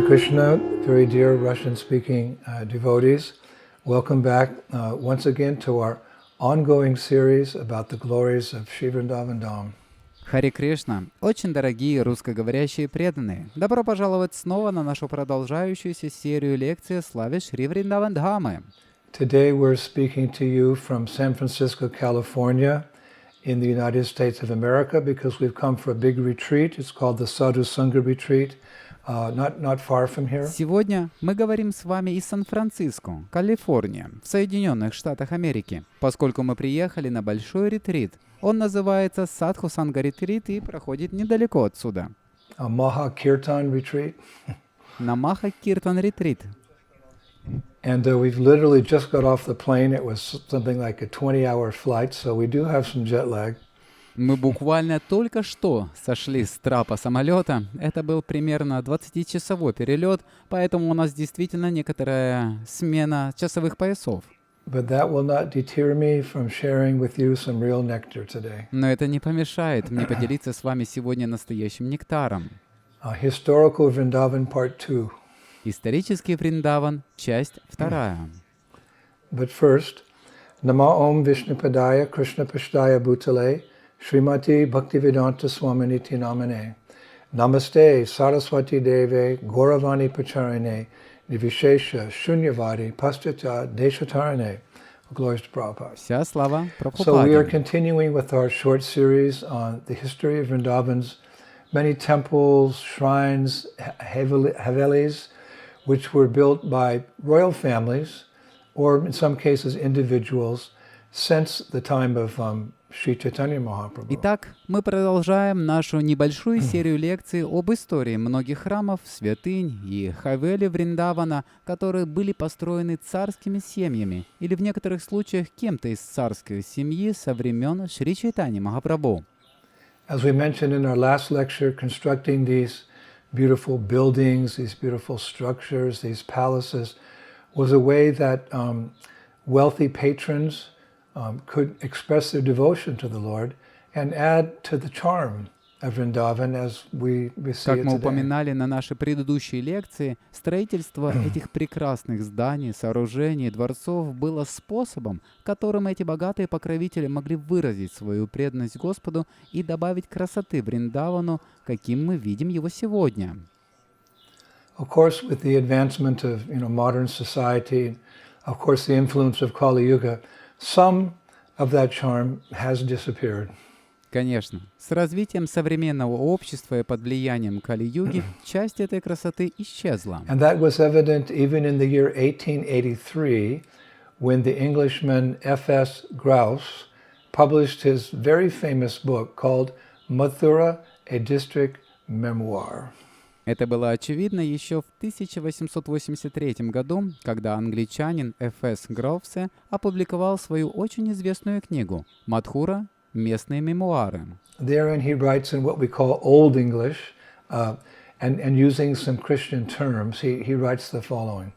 Krishna, very dear Russian-speaking devotees. Welcome back once again to our ongoing series about the glories of Shri Vrindavan Dham. Харе Кришна, очень дорогие русскоговорящие преданные, добро пожаловать снова на нашу продолжающуюся серию лекций о славе Шри Вриндаван Дхамы. Today we're speaking to you from San Francisco, California, in the United States of America, because we've come for a big retreat. It's called the Sadhu Sangha Retreat, not far from here. Сегодня мы говорим с вами из Сан-Франциско, Калифорния, в Соединенных Штатах Америки, поскольку мы приехали на большой ретрит. Он называется Садху Санга Ретрит и проходит недалеко отсюда. Maha Kirtan Retreat. На Маха Киртан Ретрит. And we've literally just got off the plane. It was something like a 20-hour flight, so we do have some jet lag. Мы буквально только что сошли с трапа самолета. Это был примерно 20-часовой перелет, поэтому у нас действительно некоторая смена часовых поясов. But that will not deter me from sharing with you some real nectar today. Но это не помешает мне поделиться с вами сегодня настоящим нектаром. Historical Vrindavan Part 2. Исторический Вриндаван, часть 2. But first, Nama Om Vishnupadaya Krishna Pashtaya Bhutale Srimati Bhaktivedanta Swaminiti Namane Namaste Saraswati Deve Gauravani Pacharine Nivishesha Shunyavadi Paschata Deshatarane. Glories to Prabhupada. Вся слава So we are Прабхупаде. continuing with our short series on the history of Vrindavan's many temples, shrines, havelis, which were built by royal families, or in some cases individuals, since the time of Sri Chaitanya Mahaprabhu. Итак, мы продолжаем нашу небольшую серию лекций об истории многих храмов, святынь и хавели Вриндавана, которые были построены царскими семьями или в некоторых случаях кем-то из царской семьи со времен Шри Чайтаньи Махапрабху. As we mentioned in our last lecture, constructing these beautiful buildings, these beautiful structures, these palaces, was a way that wealthy patrons could express their devotion to the Lord and add to the charm of Vrindavan as we see Как it мы today. упоминали на нашей предыдущей лекции, строительство этих прекрасных зданий, сооружений, дворцов было способом, которым эти богатые покровители могли выразить свою преданность Господу и добавить красоты Вриндавану, каким мы видим его сегодня. Of course, with the advancement of modern society, of course the influence of Kali Yuga, some of that charm has disappeared. Конечно, с развитием современного общества и под влиянием Кали-юги часть этой красоты исчезла. And that was evident even in the year 1883, when the Englishman F.S. Grouse published his very famous book called Mathura, a District Memoir. Это было очевидно еще в 1883 году, когда англичанин Ф.С. Гроувсе опубликовал свою очень известную книгу «Мадхура. Местные мемуары». Therein he writes in what we call Old English, and using some Christian terms, he writes the following.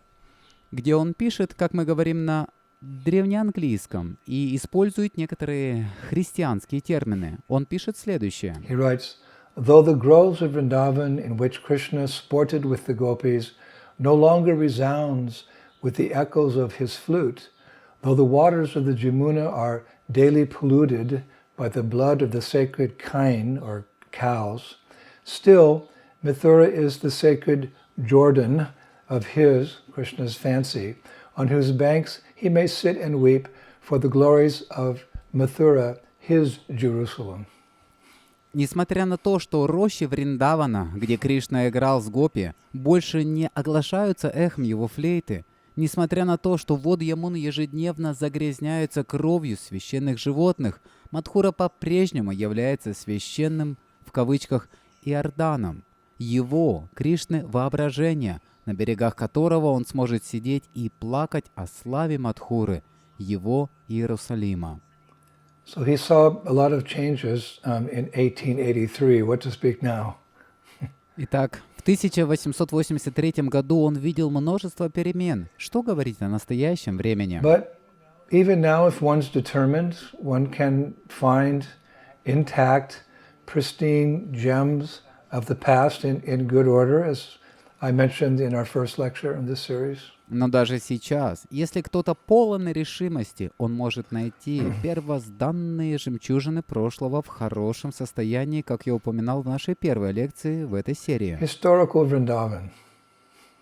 Где он пишет, как мы говорим, на древнеанглийском и использует некоторые христианские термины. Он пишет следующее. He writes, though the groves of Vrindavan in which Krishna sported with the gopis no longer resounds with the echoes of his flute, though the waters of the Jamuna are daily polluted by the blood of the sacred kine, or cows, still Mathura is the sacred Jordan of his, Krishna's fancy, on whose banks he may sit and weep for the glories of Mathura, his Jerusalem. Несмотря на то, что рощи Вриндавана, где Кришна играл с гопи, больше не оглашаются эхом его флейты, несмотря на то, что воды Ямуны ежедневно загрязняются кровью священных животных, Мадхура по-прежнему является священным, в кавычках, Иорданом, его, Кришны, воображения, на берегах которого он сможет сидеть и плакать о славе Мадхуры, его Иерусалима. So he saw a lot of changes in 1883, what to speak now. Итак, в 1883 году он видел множество перемен. Что говорить о настоящем времени? But even now, if one's determined, one can find intact, pristine gems of the past in good order, as I mentioned in our first lecture in this series. Но даже сейчас, если кто-то полон решимости, он может найти первозданные жемчужины прошлого в хорошем состоянии, как я упоминал в нашей первой лекции в этой серии. Historical Vrindavan.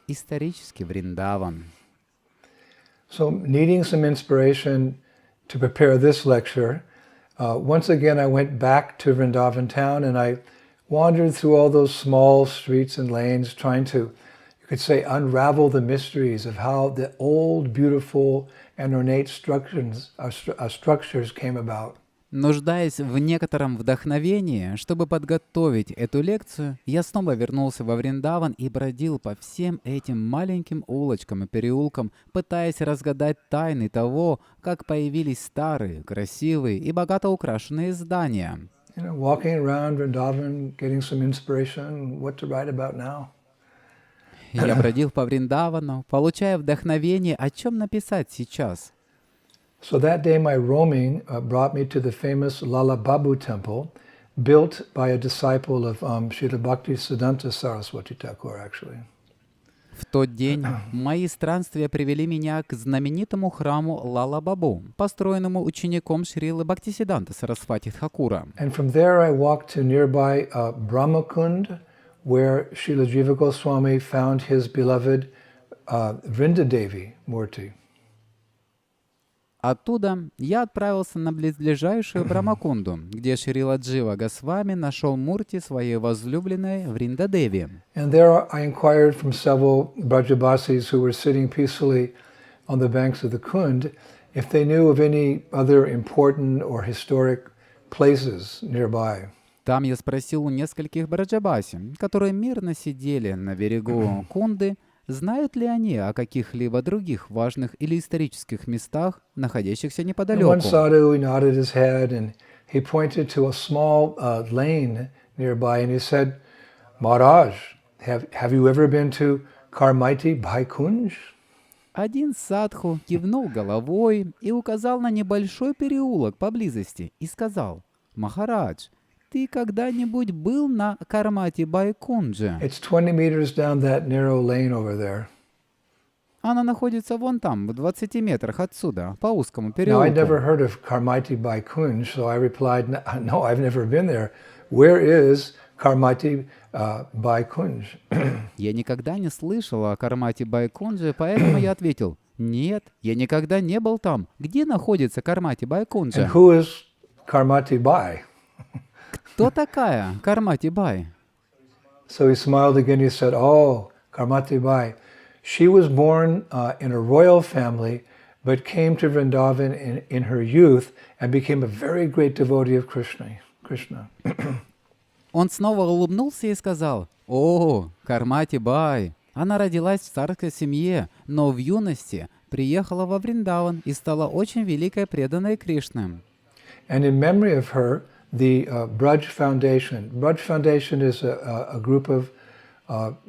Исторический Вриндаван. So, needing some inspiration to prepare this lecture, once again I went back to Vrindavan town and I wandered through all those small streets and lanes trying to, you could say, unravel the mysteries of how the old, beautiful and ornate structures came about. Нуждаясь в некотором вдохновении, чтобы подготовить эту лекцию, я снова вернулся во Вриндаван и бродил по всем этим маленьким улочкам и переулкам, пытаясь разгадать тайны того, как появились старые, красивые и богато украшенные здания. Walking around Vrindavan, getting some inspiration, what to write about now. Я бродил по Вриндавану, получая вдохновение, о чем написать сейчас. So that day my roaming brought me to the famous Lala Babu temple, built by a disciple of Srila Bhaktisiddhanta Saraswati Thakur, actually. В тот день мои странствия привели меня к знаменитому храму Лала-Бабу, построенному учеником Шрилы Бхактисиддханта Сарасвати Тхакура. And from there I walked to nearby Brahmakund, where Srila Jiva Goswami found his beloved Vrindadevi Murti. Оттуда я отправился на близлежащую Брамакунду, где Шрила Джива Госвами нашел мурти своей возлюбленной Вриндадеви. And there I inquired from several Brajabasis who were sitting peacefully on the banks of the Kund if they knew of any other important or historic places nearby. Там я спросил у нескольких браджабаси, которые мирно сидели на берегу Кунды, знают ли они о каких-либо других важных или исторических местах, находящихся неподалеку. One sadhu, he nodded his head and he pointed to a small lane nearby and he said, Maharaj, have you ever been to Karmaiti Bhaikunj? Один садху кивнул головой и указал на небольшой переулок поблизости и сказал: «Махарадж, ты когда-нибудь был на Кармати Байкундже?» It's 20 meters down that narrow lane over there. Она находится вон там, в 20 метрах отсюда, по узкому Now, I переулку. never heard of Karmaiti Baikunj, so I replied, no, I've never been there. Where is Karmaiti Baikunj? Я никогда не слышал о Кармати Байкундже, поэтому я ответил: «Нет, я никогда не был там. Где находится Кармати And Байкундже?» who is Karmati Bai? Кто такая Кармати Бай? So he smiled again. He said, oh, Karmati Bai. She was born in a royal family, but came to Vrindavan in her youth and became a very great devotee of Krishna. Он снова улыбнулся и сказал: «О, Кармати Бай! Она родилась в царской семье, но в юности приехала во Вриндаван и стала очень великой преданной Кришне». And in memory of her, the Braj Foundation. Braj Foundation is a group of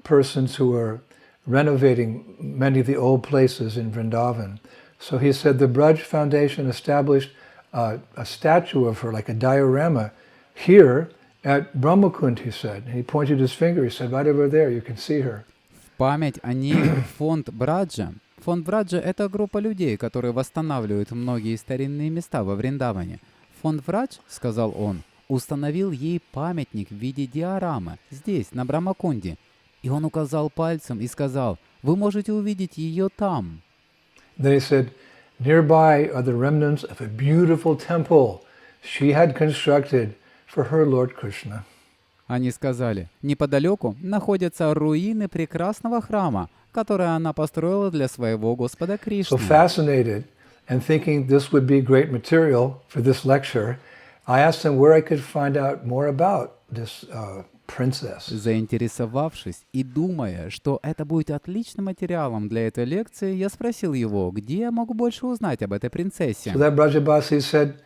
persons who are renovating many of the old places in Vrindavan. So he said the Braj Foundation established a statue of her, like a diorama, here at Brahmakund, he said. And he pointed his finger, he said, right over there, you can see her. В память о ней фонд Браджа. Фонд Браджа — это группа людей, которые восстанавливают многие старинные места во Вриндаване. Фонд Врадж, сказал он, установил ей памятник в виде диорамы здесь, на Брамакунде. И он указал пальцем и сказал: «Вы можете увидеть ее там». Then he said, nearby are the remnants of a beautiful temple she had constructed for her Lord Krsna. Они сказали: неподалеку находятся руины прекрасного храма, который она построила для своего Господа So Кришны. fascinated and thinking this would be great material for this lecture, I asked him where I could find out more about this princess. Заинтересовавшись и думая, что это будет отличным материалом для этой лекции, я спросил его, где я могу больше узнать об этой принцессе. So that Brajabasi said,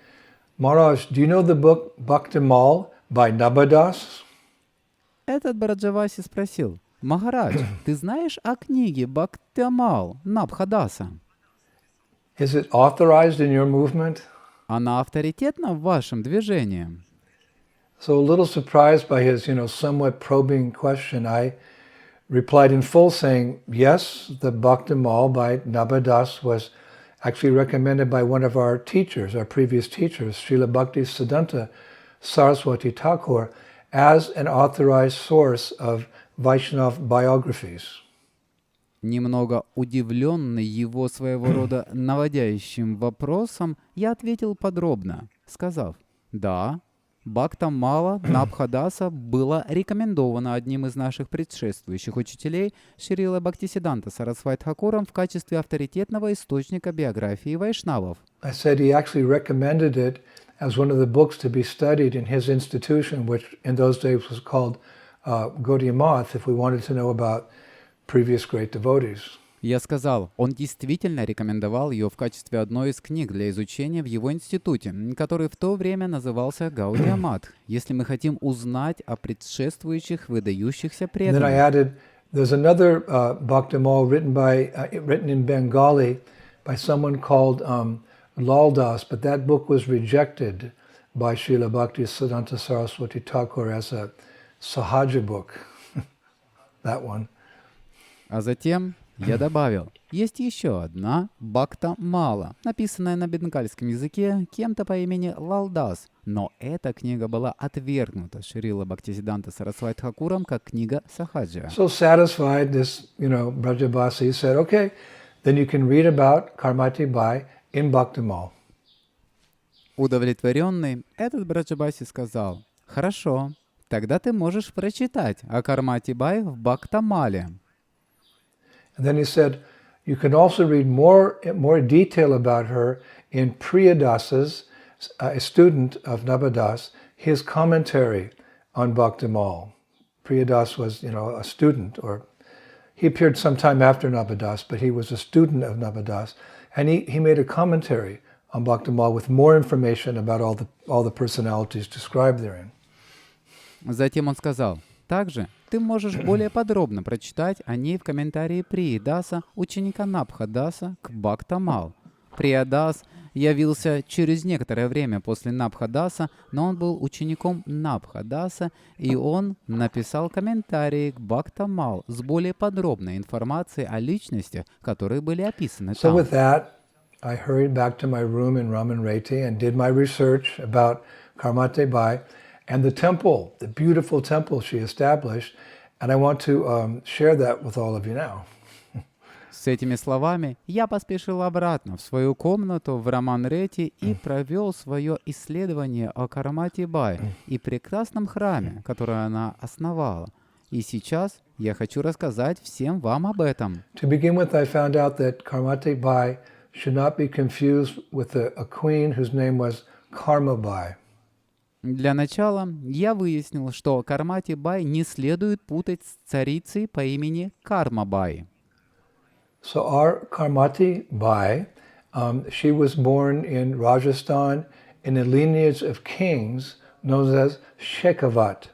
Maharaj, do you know the book Bhaktimal by Nabadas? Этот Браджаваси спросил: «Махарадж, ты знаешь о книге Бхактимал Набхадаса? Is it authorized in your movement? Она авторитетна в вашем движении?» So a little surprised by his, somewhat probing question, I replied in full saying, yes, the Bhakti Mal by Nabadas was actually recommended by one of our teachers, our previous teachers, Srila Bhakti Siddhanta Saraswati Thakur, as an authorized source of Vaishnav biographies. Немного удивленный его своего рода наводящим вопросом, я ответил подробно, сказав, да, Бхакта Мала Набхадаса было рекомендовано одним из наших предшествующих учителей Шрила Бхактисиданта Сарасвати Тхакуром в качестве авторитетного источника биографии вайшнавов. I said he actually recommended it as one of the books to be studied in his institution, which in those days was called Gaudiya Math, if we wanted to know about previous great devotees. Я сказал, он действительно рекомендовал ее в качестве одной из книг для изучения в его институте, который в то время назывался Гаудия Мат, если мы хотим узнать о предшествующих выдающихся And then I преданных. added, there's another Bhaktamal written in Bengali by someone called Laldas, but that book was rejected by Srila Bhakti Siddhanta Saraswati Thakur as a Sahaja book. That one. А затем я добавил, есть еще одна Бхакта Мала, написанная на бенгальском языке кем-то по имени Лалдас, но эта книга была отвергнута Шрила Бхактисиданта Сарасвати Тхакуром как книга Сахаджа. So satisfied, this, Brajabasi said, okay, then you can read about Karmati Bai in Bhaktamal. Удовлетворенный, этот Браджабаси сказал, хорошо, тогда ты можешь прочитать о Кармати Бай в Бхактамале. And then he said, you can also read more detail about her in Priyadasa's, a student of Nabadas, his commentary on Bhaktamal. Priyadas was, a student, or he appeared sometime after Nabadas, but he was a student of Nabadas, and he made a commentary on Bhaktamal with more information about all the personalities described therein. Затем он сказал, также ты можешь более подробно прочитать о ней в комментарии Приядаса, ученика Набхадаса, к Бхактамал. Приядас явился через некоторое время после Набхадаса, но он был учеником Набхадаса, и он написал комментарии к Бхактамал с более подробной информацией о личностях, которые были описаны So там. with that, I hurried back to my room in Ramanreti and did my research about Karmate Bai and the temple, the beautiful temple she established, and I want to share that with all of you now. С этими словами я поспешил обратно в свою комнату в Раман-Рети и провел свое исследование о Кармати Бай и прекрасном храме, который она основала. И сейчас я хочу рассказать всем вам об этом. To begin with, I found out that Karmati Bai should not be confused with a queen whose name was Karma Bai. Для начала я выяснил, что Кармати Бай не следует путать с царицей по имени Карма Бай. So our Karmati Bai, she was born in Rajasthan in a lineage of kings known as Shekavat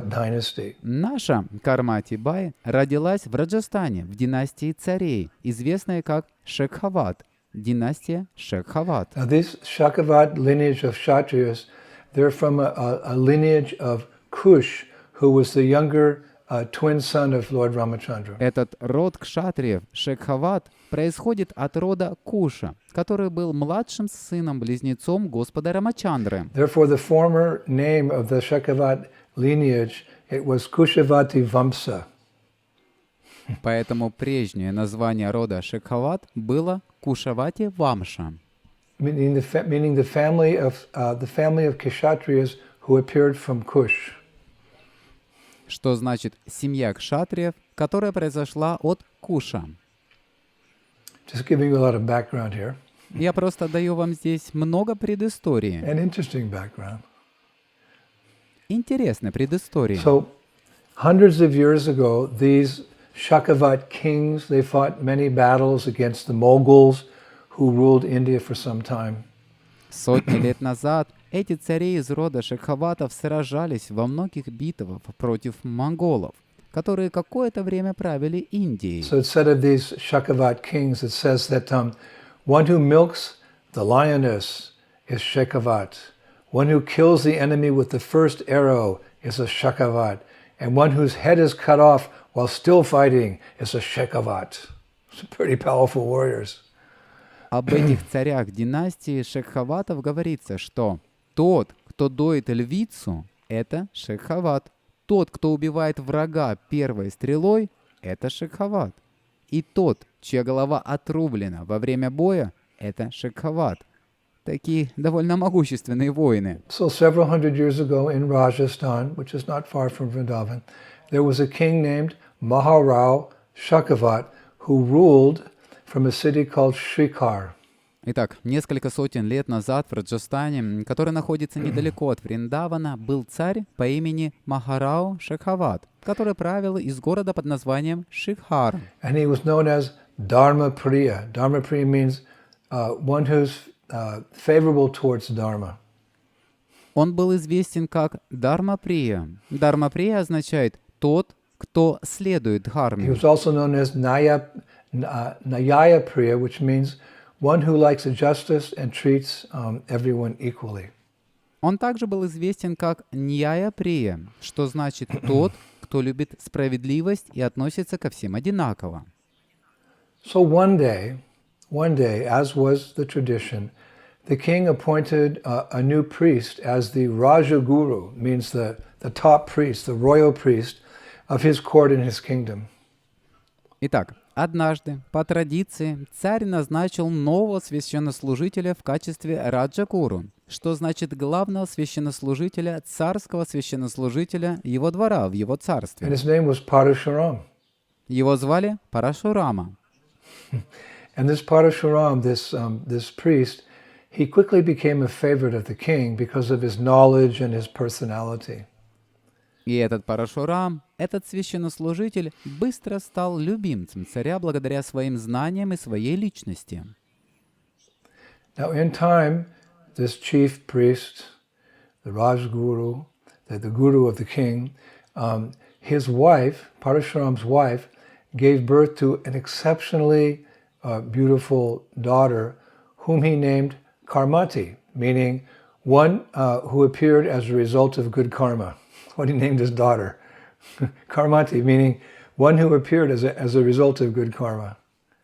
dynasty. Наша Кармати Бай родилась в Раджастане в династии царей, известной как Шекхават, династия Шекхават. Now this Shekavat lineage of Kshatriyas, they're from a lineage of Kush, who was the younger twin son of Lord Ramachandra. Этот род кшатриев, Шекхават, происходит от рода Куша, который был младшим сыном-близнецом Господа Рамачандры. Therefore, the former name of the Shekavat lineage, it was Kushavati Vamsa. Поэтому прежнее название рода Шекхават было Кушавати Вамша, Meaning the family of Kshatriyas who appeared from Kush. что значит семья кшатриев, которая произошла от Куша. Just giving you a lot of background here. Я просто даю вам здесь много предыстории. An interesting background. Интересной предыстории. So, hundreds of years ago, these Shakavat kings, they fought many battles against the Moguls who ruled India for some time. Сотни лет назад эти цари из рода Шекхаватов сражались во многих битвах против монголов, которые какое-то время правили Индией. So it said of these Shakavat kings, it says that one who milks the lioness is Shekavat. One who kills the enemy with the first arrow is a Shakavat. and one whose head is cut off while still fighting is a Shekhavat. Some pretty powerful warriors. Об этих царях династии Шекхаватов говорится, что тот, кто доит львицу, это Шекхават. Тот, кто убивает врага первой стрелой, это Шекхават. И тот, чья голова отрублена во время боя, это Шекхават. Такие довольно могущественные воины. So several hundred years ago in Rajasthan, which is not far from Vrindavan, there was a king named Maharao Shekhavat who ruled from a city called Shrikar. Итак, несколько сотен лет назад в Раджастане, который находится недалеко от Вриндавана, был царь по имени Махарао Шекхават, который правил из города под названием Шикхар. And he was known as Dharmapriya. Dharmapriya means one who's favorable towards Dharma. Он был известен как Дharmapриya. Дharmapриya означает «тот, кто следует He дхарме». was also known as Nyayapriya, which means one who likes justice and treats everyone equally. Он также был известен как Ньяя-прия, что значит «тот, кто любит справедливость и относится ко всем одинаково». So one day, as was the tradition, the king appointed a new priest as the Rajaguru, means the top priest, the royal priest of his court and his kingdom. Итак, однажды, по традиции, царь назначил нового священнослужителя в качестве Раджагуру, что значит главного священнослужителя, царского священнослужителя его двора, в его And царстве. his name was Parashuram. Его звали Парашурама. And this Parashuram, this priest, he quickly became a favorite of the king because of his knowledge and his personality. И этот Парашурам, этот священнослужитель, быстро стал любимцем царя благодаря своим знаниям и своей личности. Now in time, this chief priest, the Rajguru, the guru of the king, his wife, Parashuram's wife, gave birth to an exceptionally beautiful daughter whom he named Karmati, meaning one who appeared as a result of good karma. What he named his daughter. Karmati, meaning one who appeared as a result of good karma.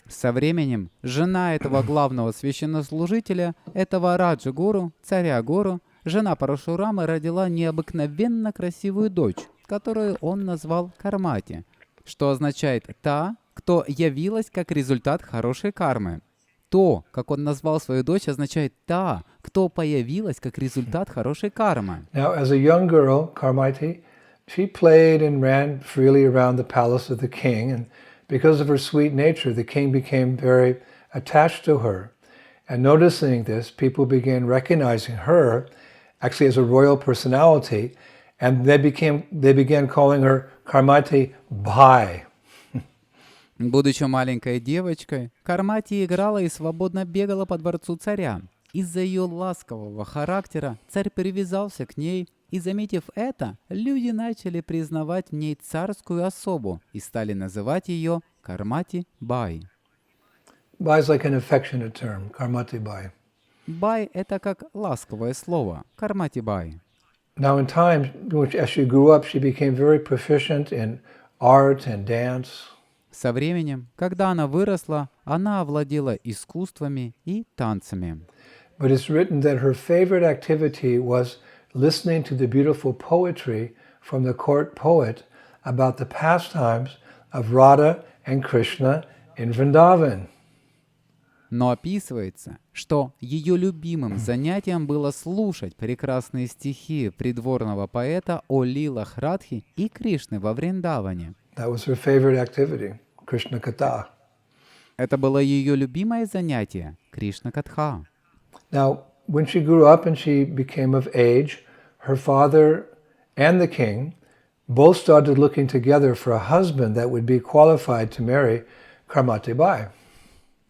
Со временем жена этого главного священнослужителя, этого Раджа-гуру, царя-гуру, жена Парашурамы родила необыкновенно красивую дочь, которую он назвал Кармати, что означает «та, кто явилась как результат хорошей кармы». То, как он назвал свою дочь, означает «та, кто появилась как результат хорошей кармы». Now, as a young girl, Karmati, she played and ran freely around the palace of the king, and because of her sweet nature, the king became very attached to her. And noticing this, people began recognizing her actually as a royal personality, and they began calling her Karmati Bhai. Будучи маленькой девочкой, Кармати играла и свободно бегала по дворцу царя. Из-за ее ласкового характера царь привязался к ней, и, заметив это, люди начали признавать в ней царскую особу и стали называть ее Кармати Бай. Bhai is like an affectionate term, Karmati Bhai. Бай — это как ласковое слово, Кармати Бай. Now in time, as she grew up, she became very proficient in art and dance. Со временем, когда она выросла, она овладела искусствами и танцами. But it's written that her favorite activity was listening to the beautiful poetry from the court poet about the pastimes of Radha and Krishna in Vrindavan. Но описывается, что ее любимым занятием было слушать прекрасные стихи придворного поэта о лилах Радхи и Кришны во Вриндаване. That was her favorite activity, Krishna Katha. Это было ее любимое занятие — Кришна-катха. Now, when she grew up and she became of age, her father and the king both started looking together for a husband that would be qualified to marry Karmati Bai.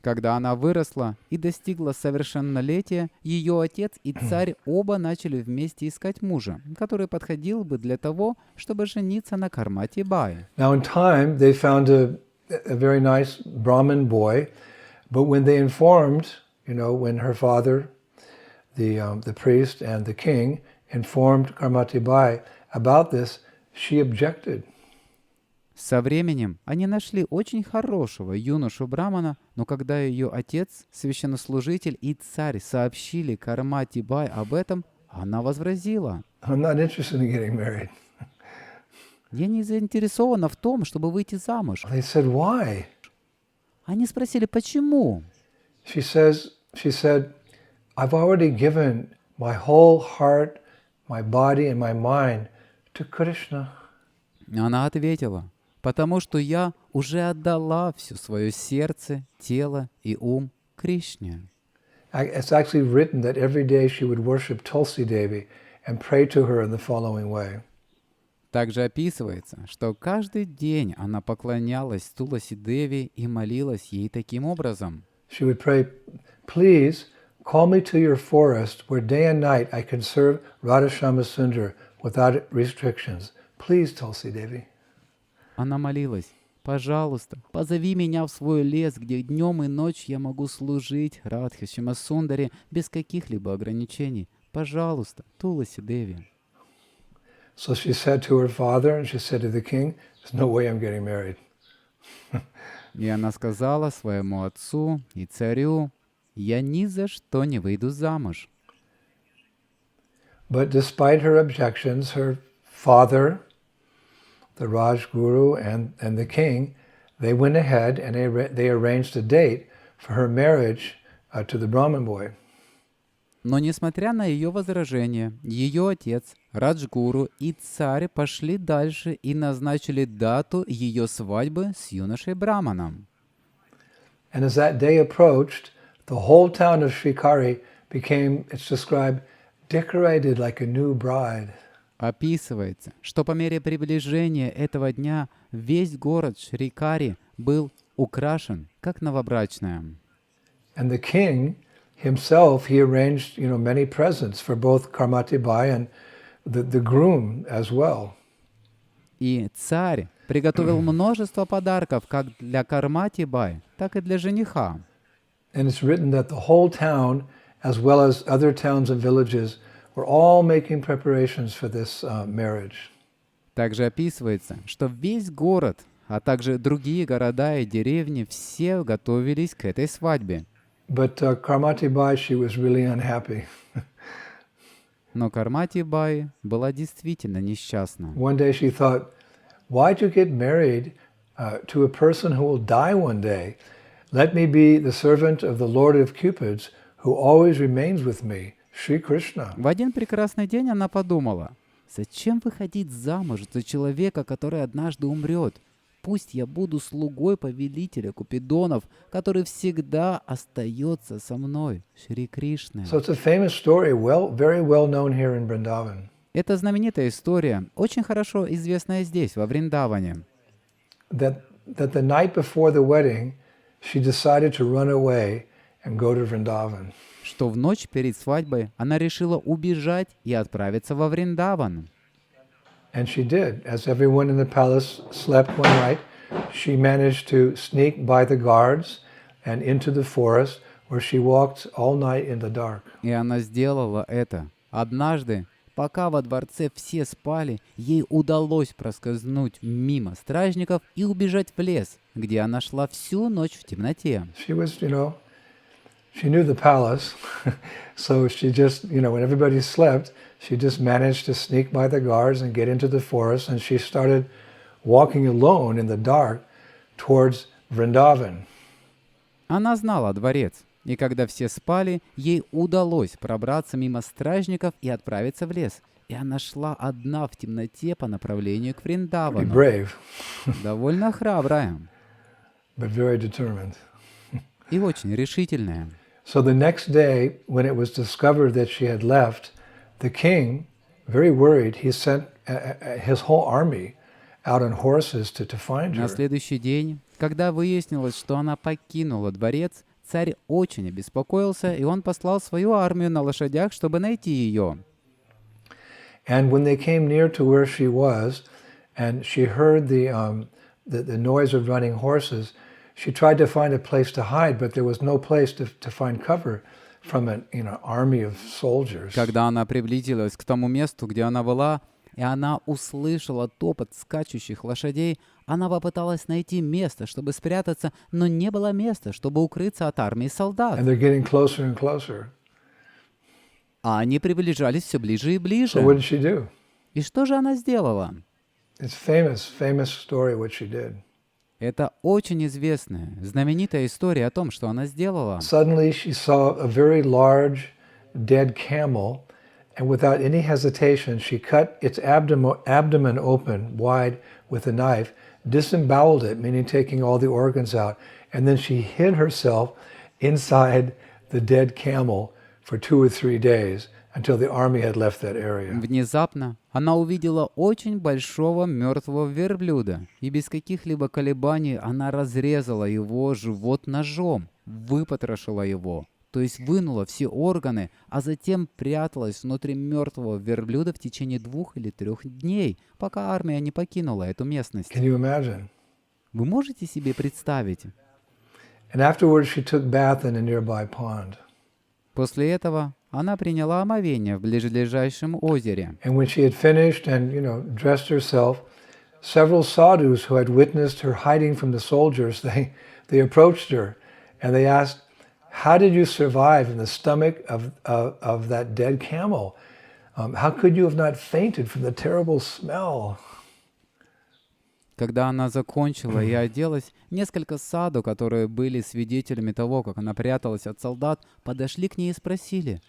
Когда она выросла и достигла совершеннолетия, ее отец и царь оба начали вместе искать мужа, который подходил бы для того, чтобы жениться на Кармати Бай. Now in time, they found a very nice Brahmin boy, but when they informed, when her father, the priest and the king informed Karmati Bai about this, she objected. Со временем они нашли очень хорошего юношу Брамана, но когда ее отец, священнослужитель и царь сообщили Кармати Бай об этом, она возразила: I'm not interested in getting married. «Я не заинтересована в том, чтобы выйти замуж». They said, why? Они спросили, почему? She said, I've already given my whole heart, my body and my mind to Krishna. Она ответила: «Потому что я уже отдала все свое сердце, тело и ум Кришне». It's actually written that every day she would worship Tulsi Devi and pray to her in the following way. Также описывается, что каждый день она поклонялась Туласи Деви и молилась ей таким образом. She would pray, please call me to your forest where day and night I can serve Radhashama Sundar without restrictions. Please, Tulsi Devi. Она молилась: «Пожалуйста, позови меня в свой лес, где днем и ночью я могу служить Радхе Шьямасундаре без каких-либо ограничений. Пожалуйста, Туласи Деви». So she said to her father and she said to the king, there's no way I'm getting married. И она сказала своему отцу и царю: «Я ни за что не выйду замуж». But despite her objections, her father, the Raj Guru, and the king, they went ahead and they arranged a date for her marriage to the Brahmin boy. Но несмотря на ее возражения, ее отец, Раджгуру и царь пошли дальше и назначили дату ее свадьбы с юношей Браманом. And as that day approached, the whole town of Srikari became, it's described, decorated like a new bride. Описывается, что по мере приближения этого дня весь город Шрикари был украшен, как новобрачная. And the king himself, he arranged, many presents for both Karmati Bai and the groom as well. И царь приготовил множество подарков как для Кармати Бай, так и для жениха. And it's written that the whole town, as well as other towns and villages, were all making preparations for this marriage. Также описывается, что весь город, а также другие города и деревни, все готовились к этой свадьбе. But Karmati Bai, she was really unhappy. Но Кармати Бай была действительно несчастна. One day she thought, why'd you get married to a person who will die one day? Let me be the servant of the Lord of Cupids, who always remains with me, Shri Krishna. В один прекрасный день она подумала: «Зачем выходить замуж за человека, который однажды умрет? Пусть я буду слугой повелителя Купидонов, который всегда остается со мной, Шри Кришна». So it's a famous story, very well known here in Vrindavan. Это знаменитая история, очень хорошо известная здесь, во Вриндаване. That the night before the wedding, she decided to run away and go to Vrindavan. Что в ночь перед свадьбой она решила убежать и отправиться во Вриндаван. And she did. As everyone in the palace slept one night, she managed to sneak by the guards and into the forest, where she walked all night in the dark. И она сделала это. Однажды, пока во дворце все спали, ей удалось проскользнуть мимо стражников и убежать в лес, где она шла всю ночь в темноте. She was, she knew the palace, so she just, when everybody slept, she just managed to sneak by the guards and get into the forest, and she started walking alone in the dark towards Vrindavan. Она знала дворец, и когда все спали, ей удалось пробраться мимо стражников и отправиться в лес. И она шла одна в темноте по направлению к Вриндавану. Brave, Довольно храбрая but very determined. и очень решительная. So the next day, when it was discovered that she had left, the king, very worried, he sent his whole army out on horses to find На her. следующий день, когда выяснилось, что она покинула дворец, царь очень обеспокоился, и он послал свою армию на лошадях, чтобы найти ее. And when they came near to where she was, and she heard the noise of running horses, she tried to find a place to hide, but there was no place to find cover from an army of soldiers. Когда она приблизилась к тому месту, где она была, и она услышала топот скачущих лошадей, она попыталась найти место, чтобы спрятаться, но не было места, чтобы укрыться от армии солдат. And they're getting closer and closer. А они приближались все ближе и So what ближе. did she do? И что же она сделала? It's famous story what she did. Это очень известная, знаменитая история о том, что она сделала. Suddenly she saw a very large dead camel, and without any hesitation, she cut its abdomen open wide with a knife, disemboweled it, meaning taking all the organs out, and then she hid herself inside the dead camel for 2 or 3 days until the army had left that area. Внезапно она увидела очень большого мертвого верблюда, и без каких-либо колебаний она разрезала его живот ножом, выпотрошила его, то есть вынула все органы, а затем пряталась внутри мертвого верблюда в течение 2 или 3 дней, пока армия не покинула эту местность. Can you imagine? Вы можете себе представить? And afterwards she took bath in a nearby pond. После этого она приняла омовение в ближайшем озере. And when she had finished and, dressed herself, several sadhus who had witnessed her hiding from the soldiers, they approached her and they asked, "How did you survive in the stomach of that dead camel? How could you have not fainted from the terrible smell?" Когда она закончила и оделась, несколько саду, которые были свидетелями того, как она пряталась от солдат, подошли к ней и спросили: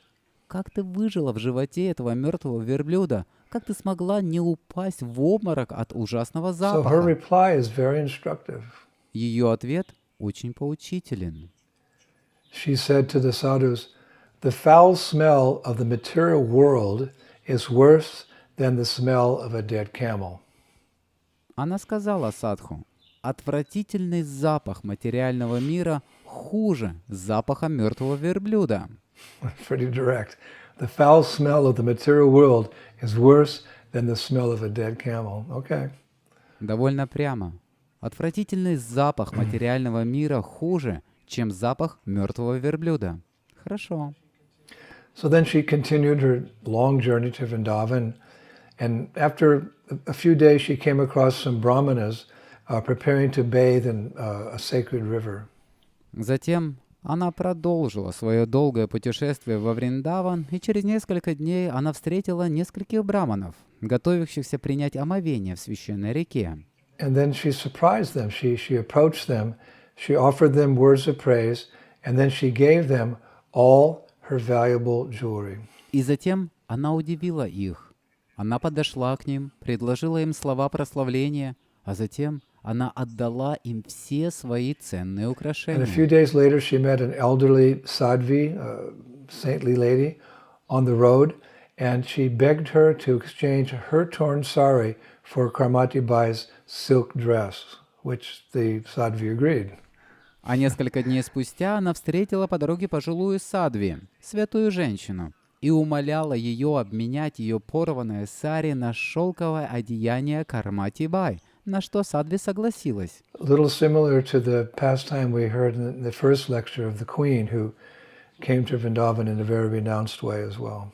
«Как ты выжила в животе этого мертвого верблюда? Как ты смогла не упасть в обморок от ужасного So her запаха?» reply is very instructive. Ее ответ очень поучителен. She said to the sadhus, "The foul smell of the material world is worse than the smell of a dead camel." Она сказала садху: «Отвратительный запах материального мира хуже запаха мертвого верблюда». Pretty direct. The foul smell of the material world is worse than the smell of a dead camel. Okay. Довольно прямо. Отвратительный запах материального мира хуже, чем запах мертвого верблюда. Хорошо. So then she continued her long journey to Vrindavan, and after a few days she came across some brahmanas preparing to bathe in a sacred river. Затем она продолжила свое долгое путешествие во Вриндаван, и через несколько дней она встретила нескольких браманов, готовящихся принять омовение в священной реке. And then she surprised them. She approached them, she offered them words of praise, and then she gave them all her valuable jewelry. И затем она удивила их. Она подошла к ним, предложила им слова прославления, а затем она отдала им все свои ценные And a украшения. few days later she met an elderly sadhvi, a saintly lady, on the road, and she begged her to exchange her torn sari for Karmati Bai's silk dress, which the sadhvi agreed. А несколько дней спустя она встретила по дороге пожилую садви, святую женщину, и умоляла ее обменять ее порванное сари на шелковое одеяние Кармати Бай, на что садви согласилась. A little similar to the pastime we heard in the first lecture of the Queen, who came to Vrindavan in a very renounced way as well.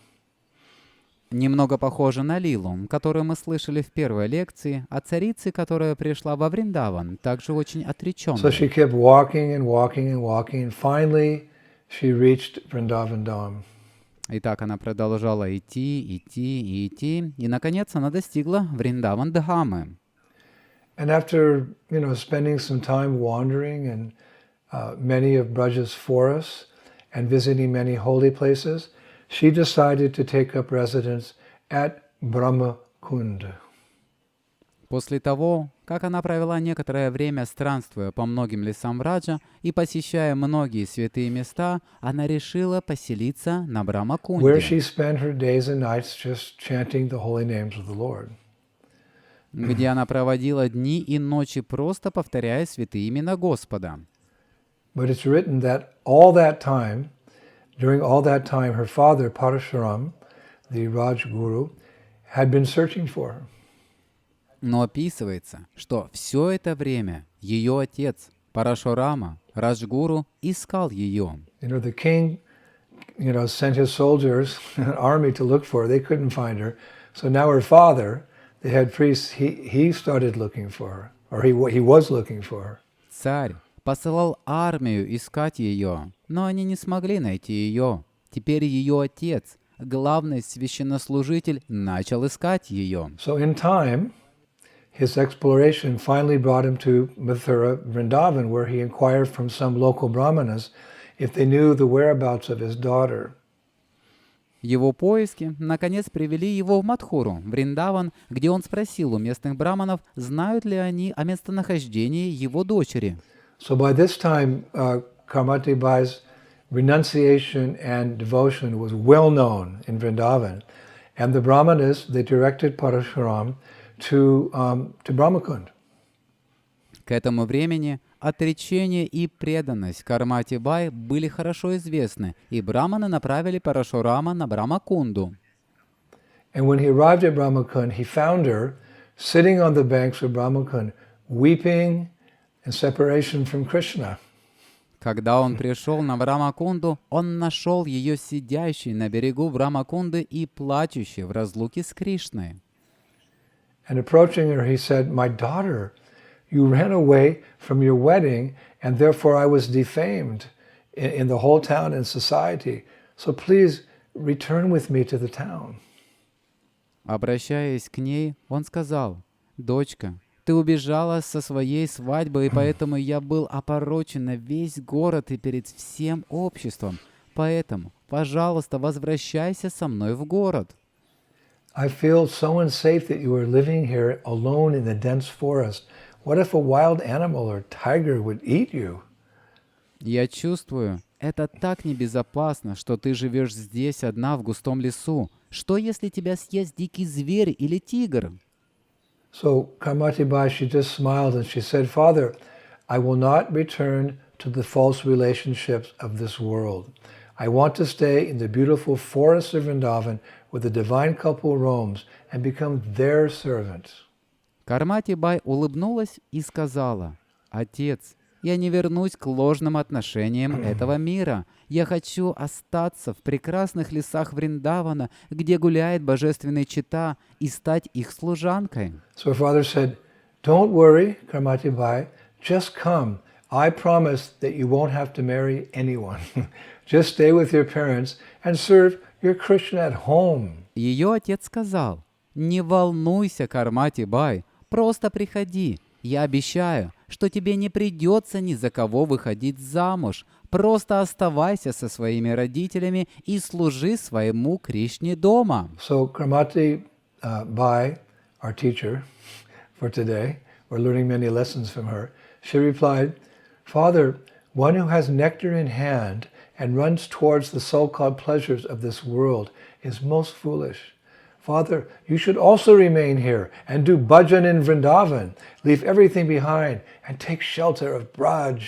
Немного похоже на Лилу, которую мы слышали в первой лекции, о царице, которая пришла во Вриндаван, также очень So отреченной. she kept walking and walking and walking, and finally she reached Vrindavan Dham. И так она продолжала идти, и, наконец, она достигла Вриндаван Дхамы. And after, spending some time wandering in many of Braja's forests and visiting many holy places, she decided to take up residence at Brahma Kund. После того, как она провела некоторое время странствуя по многим лесам Враджа и посещая многие святые места, она решила поселиться на Where Брахма-кунде, she spent her days and nights just chanting the holy names of the Lord. где она проводила дни и ночи, просто повторяя святые имена Господа. But it's written that during all that time, her father, Parashuram, the Rajguru, had been searching for her. Но описывается, что все это время ее отец, Парашурама, Раджгуру, искал ее. The king, sent his soldiers, an army to look for her. They couldn't find her. So now her father, the head priest, he started looking for her, or he was looking for her. Царь посылал армию искать ее, но они не смогли найти ее. Теперь ее отец, главный священнослужитель, начал искать ее. So in time, his exploration finally brought him to Mathura, Vrindavan, where he inquired from some local brahmanas if they knew the whereabouts of his daughter. Его поиски, наконец, привели его в Мадхуру, Вриндаван, где он спросил у местных браманов, знают ли они о местонахождении его дочери. So by this time, Karmati Bai's renunciation and devotion was well known in Vrindavan, and the brahmanas, they directed Parashuram to Brahmakund. К этому времени отречение и преданность Кармати Бай были хорошо известны, и браманы направили Парашурама на Брамакунду. And when he arrived at Brahmakund, he found her sitting on the banks of Brahmakund, weeping in separation from Krishna. Когда он пришел на Брамакунду, он нашел ее сидящей на берегу Брамакунды и плачущей в разлуке с Кришной. And approaching her, he said, "My daughter, you ran away from your wedding, and therefore I was defamed in the whole town and society. So please return with me to the town." Обращаясь к ней, он сказал, «Дочка, ты убежала со своей свадьбы, и поэтому я был опорочен на весь город и перед всем обществом. Поэтому, пожалуйста, возвращайся со мной в город». I feel so unsafe that you are living here alone in the dense forest. What if a wild animal or tiger would eat you? Я чувствую, это так небезопасно, что ты живешь здесь одна в густом лесу. Что, если тебя съест дикий зверь или тигр? So Karmati Bai, she just smiled and she said, "Father, I will not return to the false relationships of this world. I want to stay in the beautiful forests of Vrindavan where the divine couple roams and become their servant." Кармати Бай улыбнулась и сказала, «Отец, я не вернусь к ложным отношениям этого мира. Я хочу остаться в прекрасных лесах Вриндавана, где гуляет божественный чита, и стать их служанкой». So her father said, "Don't worry, Karmati Bai, just come. I promise that you won't have to marry anyone. Just stay with your parents and serve your Krishna at home." Ее отец сказал, «Не волнуйся, Кармати Бай, просто приходи. Я обещаю, что тебе не придется ни за кого выходить замуж. Просто оставайся со своими родителями и служи своему Кришне дома». So Karmati Bai, our teacher for today, we're learning many lessons from her, she replied, "Father, one who has nectar in hand and runs towards the so-called pleasures of this world is most foolish. Father, you should also remain here and do bhajan in Vrindavan, leave everything behind and take shelter of Braj."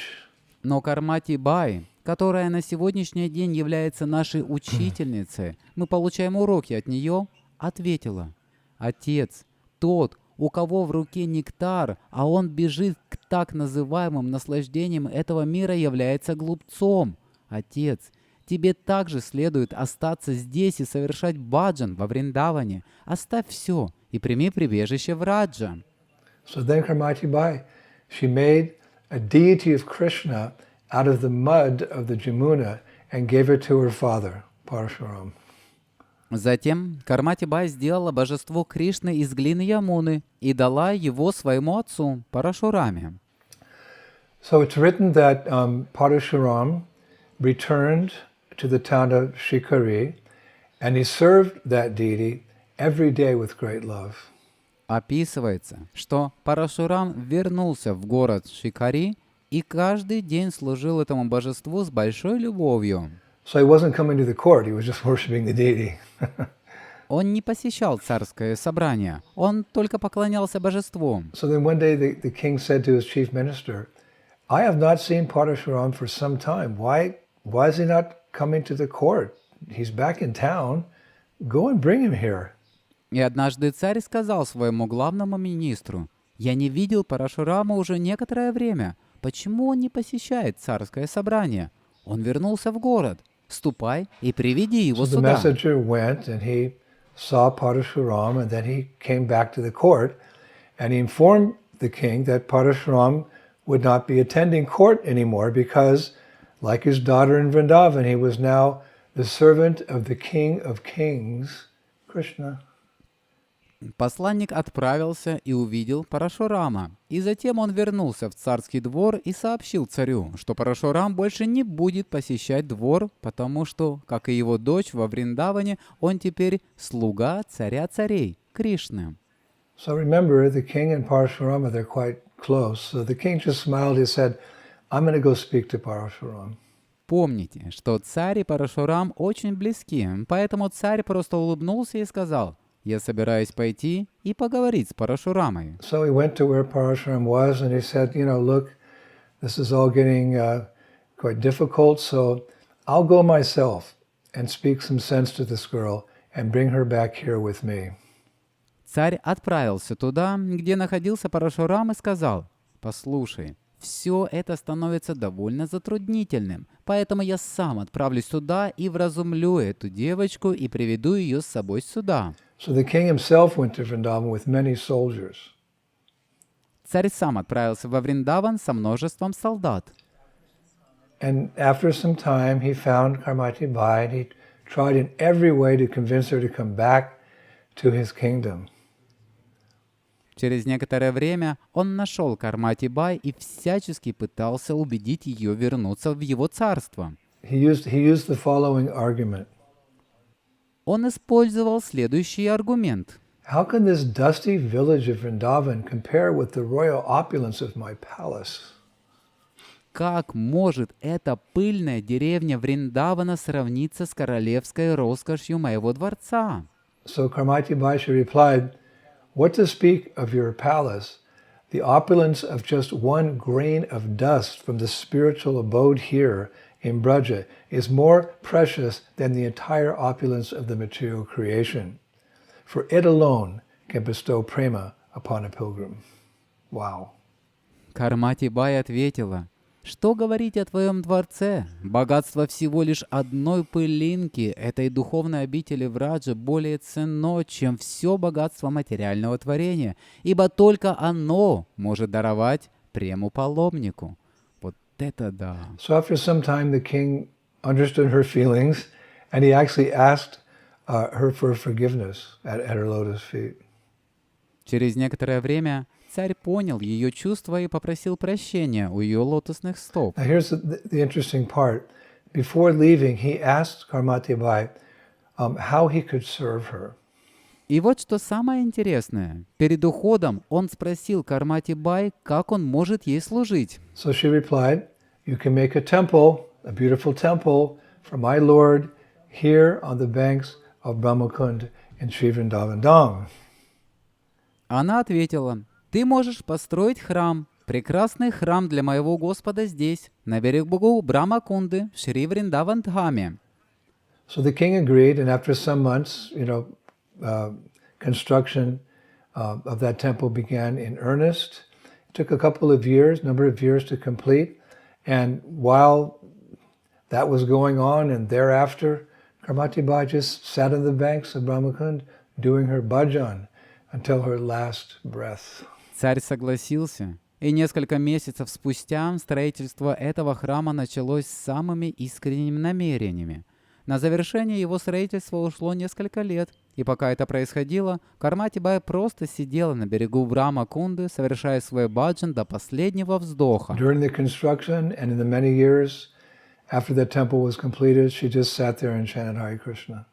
Но Кармати Бай, которая на сегодняшний день является нашей учительницей, мы получаем уроки от нее, ответила, «Отец, тот, у кого в руке нектар, а он бежит к так называемым наслаждениям этого мира, является глупцом. Отец, тебе также следует остаться здесь и совершать баджан во Вриндаване. Оставь все и прими прибежище в Раджа». So then Karmati Bai, she made a deity of Krishna out of the mud of the Jamuna and gave it to her father, Parashuram. Затем Кармати Бай сделала божество Кришны из глины Ямуны и дала его своему отцу, Парашураме. So it's written that Parashuram returned to the town of Shikari and he served that deity every day with great love. Описывается, что Парашурам вернулся в город Шикари и каждый день служил этому божеству с большой любовью. So he wasn't coming to the court, he was just worshiping the deity. Он не посещал царское собрание, он только поклонялся божеству. So then one day the king said to his chief minister, "I have not seen Parashuram for some time. Why is he not coming to the court? He's back in town. Go and bring him here." И однажды царь сказал своему главному министру, «Я не видел Парашурама уже некоторое время. Почему он не посещает царское собрание? Он вернулся в город. Ступай и приведи его So the сюда». messenger went and he saw Parashuram, and then he came back to the court, and he informed the king that Parashuram would not be attending court anymore because, like his daughter in Vrindavan, he was now the servant of the King of Kings, Krishna. Посланник отправился и увидел Парашурама. И затем он вернулся в царский двор и сообщил царю, что Парашурам больше не будет посещать двор, потому что, как и его дочь во Вриндаване, он теперь слуга царя царей, Кришны. So remember, the king and Parashurama, they're quite close. So the king just smiled. He said, I'm going to go speak to Parashuram. Помните, что царь и Парашурам очень близки, поэтому царь просто улыбнулся и сказал: «Я собираюсь пойти и поговорить с Парашурамой». So he went to where Parashuram was, and he said, look, this is all getting quite difficult, so I'll go myself and speak some sense to this girl and bring her back here with me. Царь отправился туда, где находился Парашурам, и сказал: «Послушай, все это становится довольно затруднительным, поэтому я сам отправлюсь туда и вразумлю эту девочку и приведу ее с собой сюда». So the king himself went to Vrindavan with many soldiers. Царь сам отправился во Вриндаван со множеством солдат. And after some time, he found Karmati Bai, and he tried in every way to convince her to come back to his kingdom. Через некоторое время он нашел Кармати Бай и всячески пытался убедить ее вернуться в его царство. He used the following argument. Он использовал следующий аргумент. How can this dusty village of Vrindavan compare with the royal opulence of my palace? Как может эта пыльная деревня Вриндавана сравниться с королевской роскошью моего дворца? So Karmati Bai replied, what to speak of your palace? The opulence of just one grain of dust from the spiritual abode here in Braja is more precious than the entire opulence of the material creation. For it alone can bestow prema upon a pilgrim. Wow. Кармати Бай ответила: «Что говорить о твоем дворце? Богатство всего лишь одной пылинки этой духовной обители Враджа более ценно, чем все богатство материального творения, ибо только оно может даровать прему паломнику». Вот это да! So after some time, the king understood her feelings, and he actually asked her for forgiveness at her lotus feet. Через некоторое время царь понял ее чувства и попросил прощения у ее лотосных стоп. Now here's the interesting part. Before leaving, he asked Karmati Bai how he could serve her. И вот что самое интересное. Перед уходом он спросил Кармати Бай, как он может ей служить. So she replied, you can make a temple, a beautiful temple for my Lord here on the banks of Brahmakund in Sri Vrindavan Dham. Она ответила: «Ты можешь построить храм, прекрасный храм для моего Господа здесь, на берегу Брамакунды, в Шри Вриндаван Дхаме». So the king agreed, and after some months, construction of that temple began in earnest. It took a number of years to complete, and while that was going on, and thereafter, Karmati Bai just sat on the banks of Brahmakund doing her bhajan until her last breath. Царь согласился, и несколько месяцев спустя строительство этого храма началось с самыми искренними намерениями. На завершение его строительства ушло несколько лет, и пока это происходило, Кармати Бай просто сидела на берегу Брахма-кунды, совершая свой баджан до последнего вздоха. During the construction and in the many years after the temple was completed, she just sat there and chanted Hare Krishna.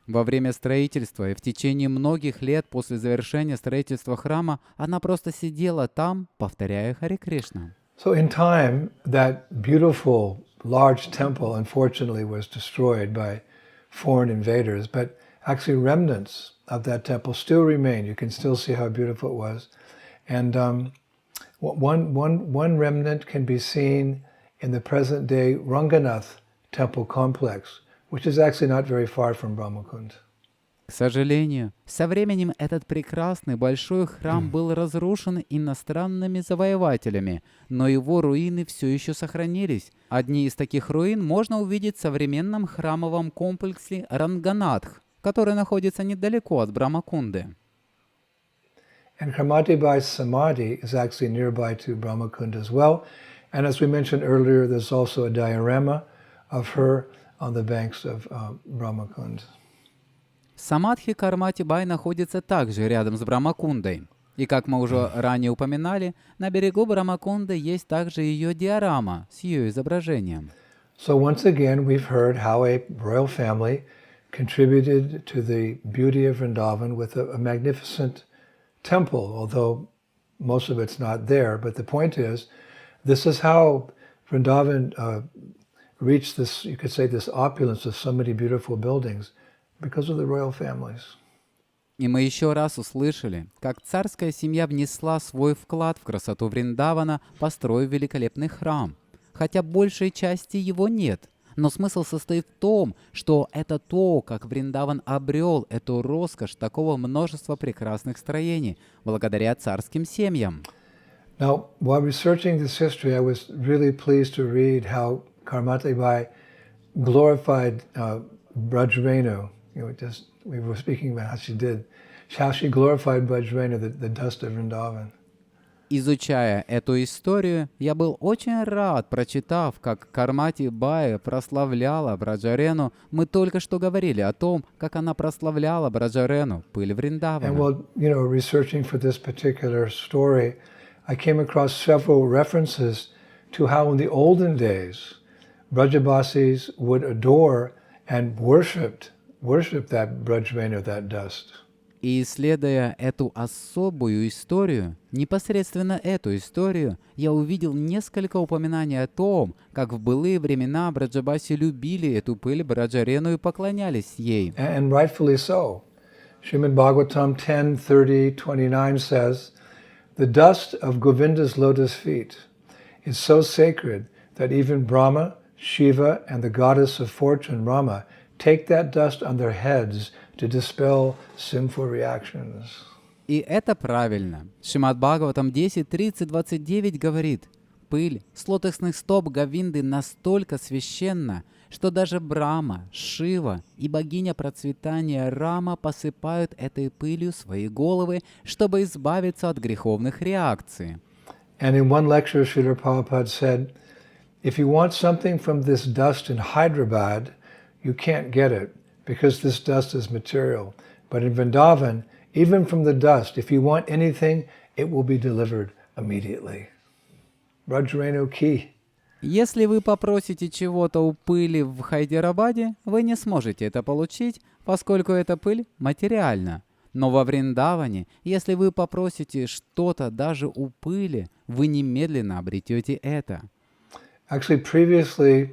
Во время строительства и в течение многих лет после завершения строительства храма она просто сидела там, повторяя Харе Кришна. So in time, that beautiful large temple unfortunately was destroyed by foreign invaders, but actually remnants of that temple still remain. You can still see how beautiful it was. And one remnant can be seen in the present day Ranganath temple complex, which is actually not very far from Brahmakund. К сожалению, со временем этот прекрасный большой храм был разрушен иностранными завоевателями, но его руины все еще сохранились. Одни из таких руин можно увидеть в современном храмовом комплексе Ранганатх, который находится недалеко от Брахмакунды. And Karmati Bai's Samadhi is actually nearby to Brahmakunda as well. And as we mentioned earlier, there's also a diorama of her on the banks of Brahmakund. Самадхи Кармати Бай находится также рядом с Брахмакундой. И как мы уже ранее упоминали, на берегу Брахмакунды есть также ее диорама с ее изображением. So once again, we've heard how a royal family contributed to the beauty of Vrindavan with a magnificent temple, although most of it's not there. But the point is, this is how Vrindavan reached this, you could say, this opulence of so many beautiful buildings because of the royal families. И мы еще раз услышали, как царская семья внесла свой вклад в красоту Вриндавана, построив великолепный храм. Хотя большей части его нет. Но смысл состоит в том, что это то, как Вриндаван обрел эту роскошь такого множества прекрасных строений, благодаря царским семьям. Now, while researching this history, I was really pleased to read how Karmati Bai glorified Brajrenu. We were speaking about how she glorified Brajrenu, the dust of Vrindavan. Изучая эту историю, я был очень рад, прочитав, как Кармати Бай прославляла Браджарену. Мы только что говорили о том, как она прославляла Браджарену, пыль Вриндавана. And while, researching for this particular story, I came across several references to how in the olden days, Brajabasis would adore and worship that Brajrenu, that dust. И исследуя эту особую историю, непосредственно эту историю, я увидел несколько упоминаний о том, как в былые времена Браджабаси любили эту пыль Браджарену и поклонялись ей. And rightfully so. Srimad Bhagavatam 10:30-29 says, "The dust of Govinda's lotus feet is so sacred that even Brahma, Shiva, and the goddess of fortune, Rama, take that dust on their heads to dispel sinful reactions." И это правильно. Шримад Бхагаватам 10.30-29 говорит, «Пыль с лотосных стоп Говинды настолько священна, что даже Брахма, Шива и богиня процветания Рама посыпают этой пылью свои головы, чтобы избавиться от греховных реакций». And in one lecture, Srila Prabhupada said, "If you want something from this dust in Hyderabad, you can't get it, because this dust is material. But in Vrindavan, even from the dust, if you want anything, it will be delivered immediately." Brajrenu ki. Если вы попросите чего-то у пыли в Хайдерабаде, вы не сможете это получить, поскольку эта пыль материальна. Но во Вриндаване, если вы попросите что-то даже у пыли, вы немедленно обретете это. Actually, previously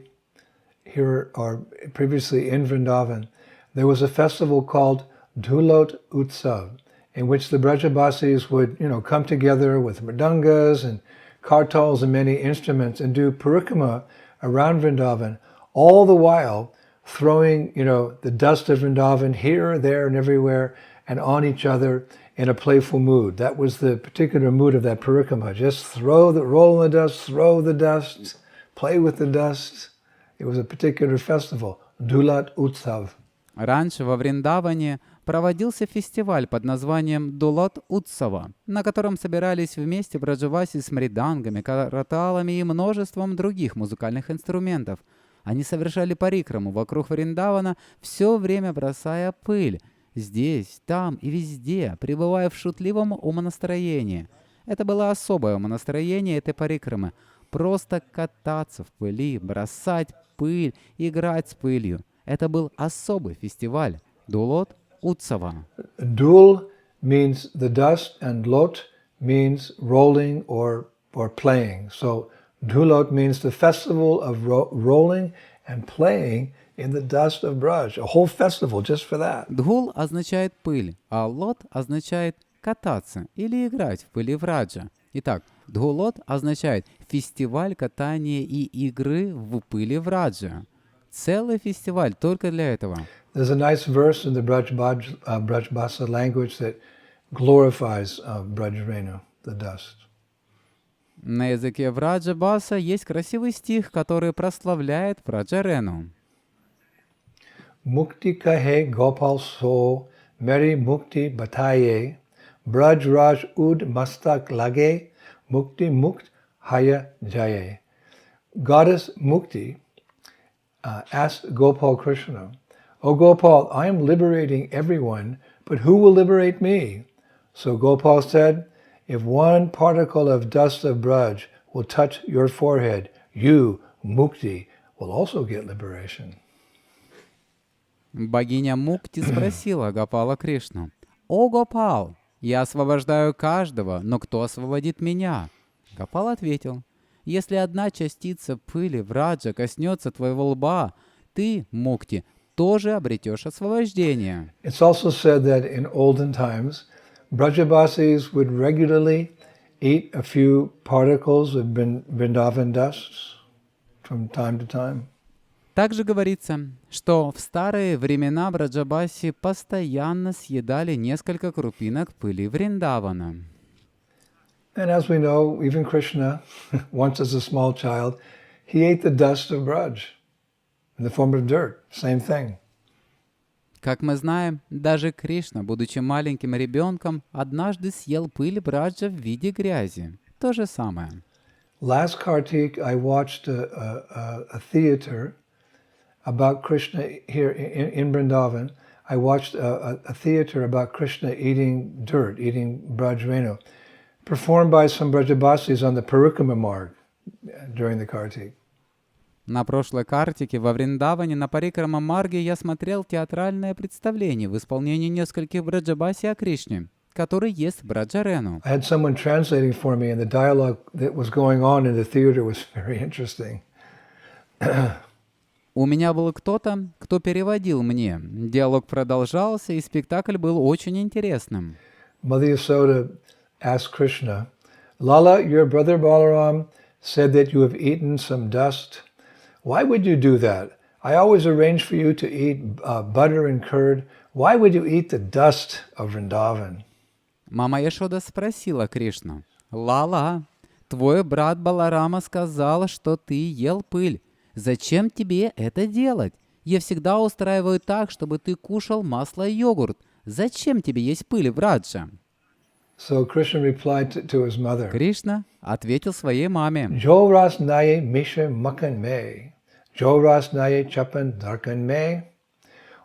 in Vrindavan, there was a festival called Dhulot Utsav, in which the Brajabasis would, come together with mridangas and kartals and many instruments and do parikrama around Vrindavan, all the while throwing, the dust of Vrindavan here, there, and everywhere, and on each other in a playful mood. That was the particular mood of that parikrama. Just roll in the dust, throw the dust, play with the dust. It was a particular festival, Dhulat Utsav. Раньше во Вриндаване проводился фестиваль под названием Дулат Утсава, на котором собирались вместе браджаваси с мридангами, караталами и множеством других музыкальных инструментов. Они совершали парикраму вокруг Вриндавана, все время бросая пыль, здесь, там и везде, пребывая в шутливом умонастроении. Это было особое умонастроение этой парикрамы. Просто кататься в пыли, бросать пыль, играть с пылью. Это был особый фестиваль Дулот Утсава. Dul means the dust and lot means rolling or playing. So Dhulot means the festival of rolling and playing in the dust of Braj. A whole festival just for that. Дхул означает пыль, а лот означает кататься или играть в пыли Враджа. Итак, Дхулот означает фестиваль катания и игры в пыли Враджа. Целый фестиваль только для этого. There's a nice verse in the Brajbasa language that glorifies Brajrenu, the dust. На языке Враджа-баса есть красивый стих, который прославляет Браджарену. Mukti kahe Gopal so, Meri mukti bataye, Braj Raj ud mastak lage, Mukti mukt haya jaye. Goddess Mukti asked Gopal Krishna, "O Gopal, I am liberating everyone, but who will liberate me?" So Gopal said, "If one particle of dust of Braj will touch your forehead, you, Mukti, will also get liberation." Богиня Мукти спросила Гопала Кришну: «О, Гопал, я освобождаю каждого, но кто освободит меня?» Гопал ответил: «Если одна частица пыли Враджа коснется твоего лба, ты, Мукти, тоже обретешь освобождение». It's also said that in olden times, Brajabasis would regularly eat a few particles of Vrindavan dust from time to time. Также говорится, что в старые времена Браджабаси постоянно съедали несколько крупинок пыли Вриндавана. And as we know, even Krishna, once as a small child, he ate the dust of Braj in the form of dirt. Same thing. Как мы знаем, даже Кришна, будучи маленьким ребенком, однажды съел пыль Браджа в виде грязи. То же самое. Last Kartik, I watched a theater about Krishna here in Vrindavan. I watched a theater about Krishna eating dirt, eating Braj Renu, performed by some Brajabasis on the Parikrama Marg during the Kartik. На прошлой картике во Вриндаване на Парикрама Марге я смотрел театральное представление в исполнении нескольких браджабаси о Кришне, который ест браджарену. I had someone translating for me, and the dialogue that was going on in the theater was very interesting. У меня был кто-то, кто переводил мне. Диалог продолжался, и спектакль был очень интересным. Mother Yasoda asked Krishna, "Lala, your brother Balaram said that you have eaten some dust. Why would you do that? I always arrange for you to eat butter and curd. Why would you eat the dust of Vrindavan?" Мама Яшода спросила Кришну: «Лала, твой брат Баларама сказал, что ты ел пыль. Зачем тебе это делать? Я всегда устраиваю так, чтобы ты кушал масло и йогурт. Зачем тебе есть пыль, Враджа?» So Krishna replied to his mother, Кришна ответил своей маме: "Jo ras naye mishe makan me, jo ras naye chapan darkan me,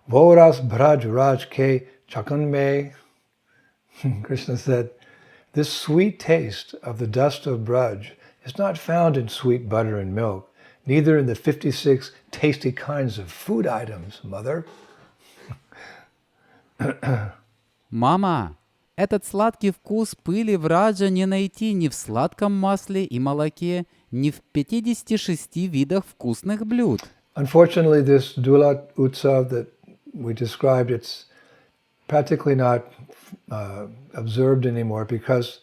vo ras braj raj ke chakan me." Krishna said, "This sweet taste of the dust of Braj is not found in sweet butter and milk, neither in the 56 tasty kinds of food items, mother." «Мама, этот сладкий вкус пыли Враджа не найти ни в сладком масле и молоке, ни в 56 видах вкусных блюд». Unfortunately, this Dulat Utsav that we described, it's practically not observed anymore because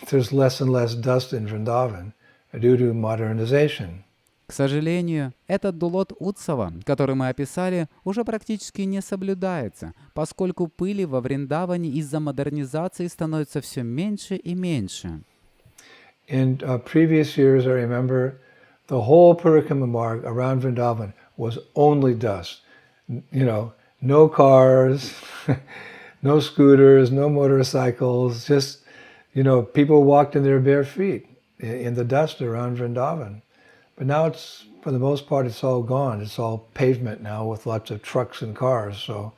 there's less and less dust in Vrindavan due to modernization. К сожалению, этот Дулот Утсава, который мы описали, уже практически не соблюдается, поскольку пыли во Вриндаване из-за модернизации становится все меньше и меньше. In previous years, I remember the whole Parikrama Marg around Vrindavan was only dust. You know, no cars, no scooters, no motorcycles, just, people walked in their bare feet in the dust around Vrindavan. But now it's, for the most part, it's all gone. It's all pavement now with lots of trucks and cars. So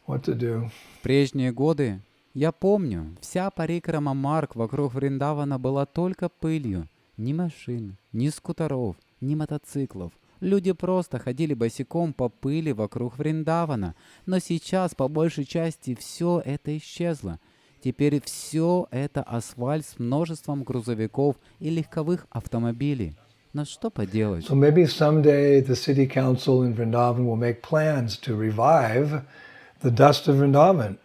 what to do? В прежние годы, я помню, вся Парикрама Марг вокруг Вриндавана была только пылью. Ни машин, ни скутеров, ни мотоциклов. Люди просто ходили босиком по пыли вокруг Вриндавана. Но сейчас, по большей части, все это исчезло. Теперь все это асфальт с множеством грузовиков и легковых автомобилей. Но что поделать? So maybe someday the city council in Vrindavan will make plans to revive the dust of Vrindavan.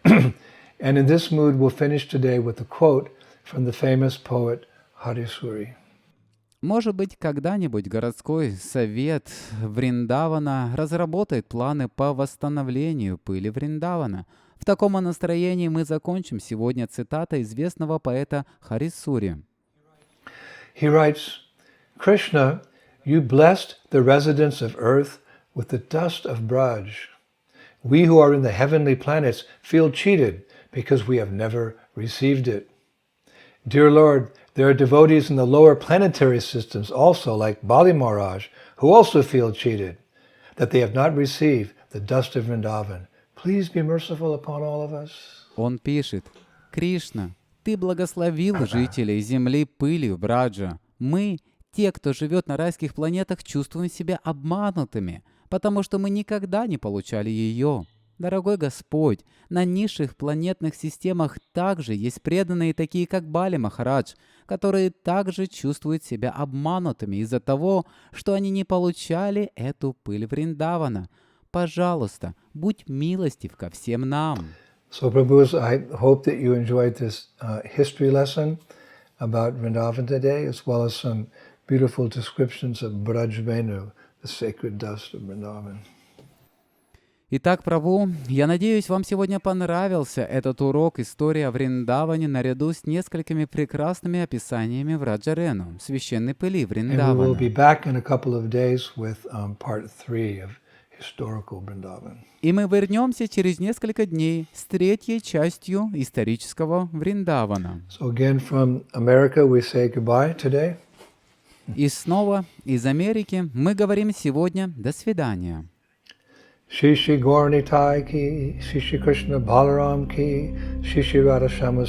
And in this mood, we'll finish today with a quote from the famous poet Harisuri. Может быть, когда-нибудь городской совет Вриндавана разработает планы по восстановлению пыли Вриндавана. В таком настроении мы закончим сегодня цитатой известного поэта Харисури. He writes, "Krishna, you blessed the residents of earth with the dust of Braj. We who are in the heavenly planets feel cheated because we have never received it. Dear Lord, there are devotees in the lower planetary systems also, like Bali Maharaj, who also feel cheated that they have not received the dust of Vrindavan. Please be merciful upon all of us. Он пишет: «Кришна, Ты благословил жителей Земли пылью Браджа. Мы, те, кто живет на райских планетах, чувствуем себя обманутыми, потому что мы никогда не получали ее. Дорогой Господь, на низших планетных системах также есть преданные, такие как Бали Махарадж, которые также чувствуют себя обманутыми из-за того, что они не получали эту пыль Вриндавана. Пожалуйста, будь милостив ко всем нам». So, Prabhus, I hope that you enjoyed this history lesson about Vrindavan today, as well as some beautiful descriptions of Brajvenu, the sacred dust of Vrindavan. Итак, Прабху, я надеюсь, вам сегодня понравился этот урок «История о Вриндаване» наряду с несколькими прекрасными описаниями Враджарену, священной пыли And we will Вриндавана. be back in a couple of days with part 3 of historical Vrindavan. И мы вернемся через несколько дней с третьей частью исторического Вриндавана. So again, from America, we say goodbye today. И снова из Америки мы говорим сегодня «До свидания». Shri Shri Gauranitai ki, Shri Shri Krishna Balaram ki, Shri Shri Radha Shyama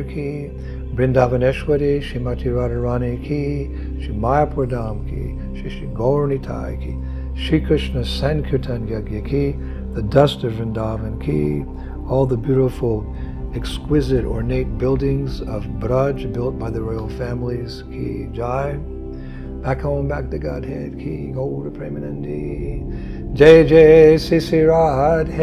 ki, Vrindavaneshwari, Shrimati Radharani ki, Shri Mayapur Dham ki, Shri Shri Gauranitai ki, Shri Krishna Sankirtan Yagya ki, the dust of Vrindavan ki, all the beautiful, exquisite, ornate buildings of Braj built by the royal families ki jai. Back home, back to Godhead ki, go to Premanandi. Jai Jai Sisi Radhe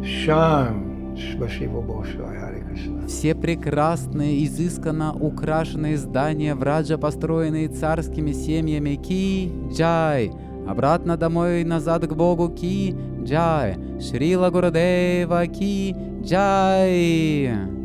Sham Shivashiva Boshai Hare Krishna. Все прекрасные, изысканно украшенные здания Враджа, построенные царскими семьями Ки Джай. Обратно домой, назад к Богу Ки Джай. Шрила Гурудева Ки Джай.